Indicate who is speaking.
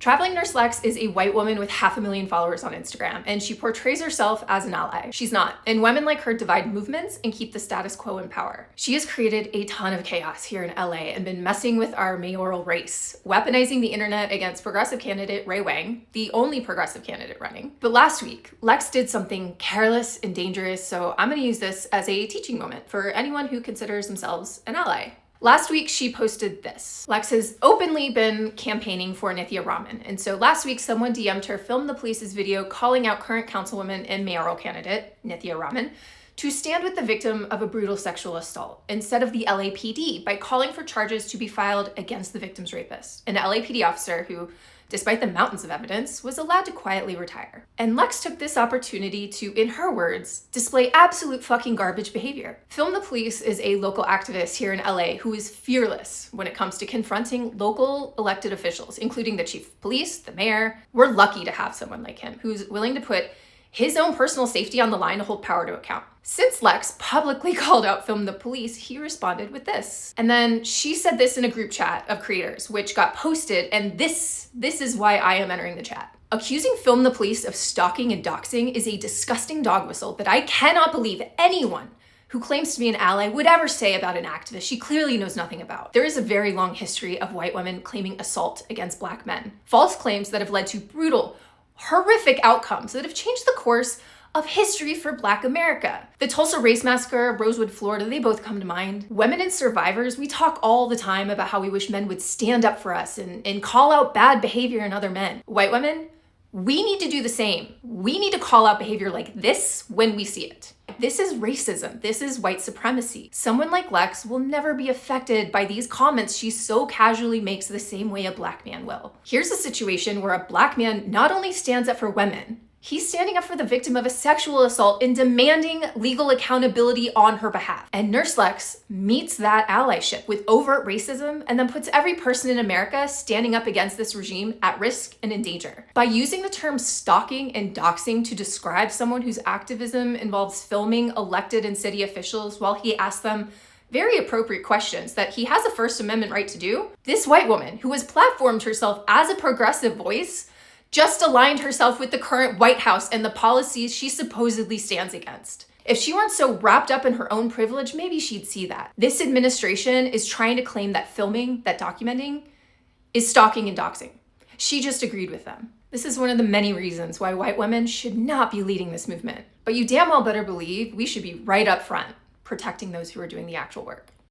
Speaker 1: Traveling Nurse Lex is a white woman with 500,000 followers on Instagram, and she portrays herself as an ally. She's not, and women like her divide movements and keep the status quo in power. She has created a ton of chaos here in LA and been messing with our mayoral race, weaponizing the internet against progressive candidate Rae Huang, the only progressive candidate running. But last week, Lex did something careless and dangerous, so I'm gonna use this as a teaching moment for anyone who considers themselves an ally. Last week, she posted this. Lex has openly been campaigning for Nithya Raman. And so last week, someone DM'd her, filmed the police's video calling out current councilwoman and mayoral candidate, Nithya Raman, to stand with the victim of a brutal sexual assault instead of the LAPD by calling for charges to be filed against the victim's rapist, an LAPD officer who, despite the mountains of evidence, was allowed to quietly retire. And Lex took this opportunity to, in her words, display absolute fucking garbage behavior. Film the Police is a local activist here in LA who is fearless when it comes to confronting local elected officials, including the chief of police, the mayor. We're lucky to have someone like him who's willing to put his own personal safety on the line to hold power to account. Since Lex publicly called out Film the Police, he responded with this. And then she said this in a group chat of creators, which got posted, and this is why I am entering the chat. Accusing Film the Police of stalking and doxing is a disgusting dog whistle that I cannot believe anyone who claims to be an ally would ever say about an activist she clearly knows nothing about. There is a very long history of white women claiming assault against Black men. False claims that have led to brutal, horrific outcomes that have changed the course of history for Black America. The Tulsa Race Massacre, Rosewood, Florida, they both come to mind. Women and survivors, we talk all the time about how we wish men would stand up for us and call out bad behavior in other men. White women, we need to do the same. We need to call out behavior like this when we see it. This is racism. This is white supremacy. Someone like Lex will never be affected by these comments she so casually makes the same way a Black man will. Here's a situation where a Black man not only stands up for women, he's standing up for the victim of a sexual assault and demanding legal accountability on her behalf. And Nurse Lex meets that allyship with overt racism and then puts every person in America standing up against this regime at risk and in danger. By using the term stalking and doxing to describe someone whose activism involves filming elected and city officials while he asks them very appropriate questions that he has a First Amendment right to do, this white woman who has platformed herself as a progressive voice just aligned herself with the current White House and the policies she supposedly stands against. If she weren't so wrapped up in her own privilege, maybe she'd see that. This administration is trying to claim that filming, that documenting, is stalking and doxing. She just agreed with them. This is one of the many reasons why white women should not be leading this movement. But you damn well better believe we should be right up front, protecting those who are doing the actual work.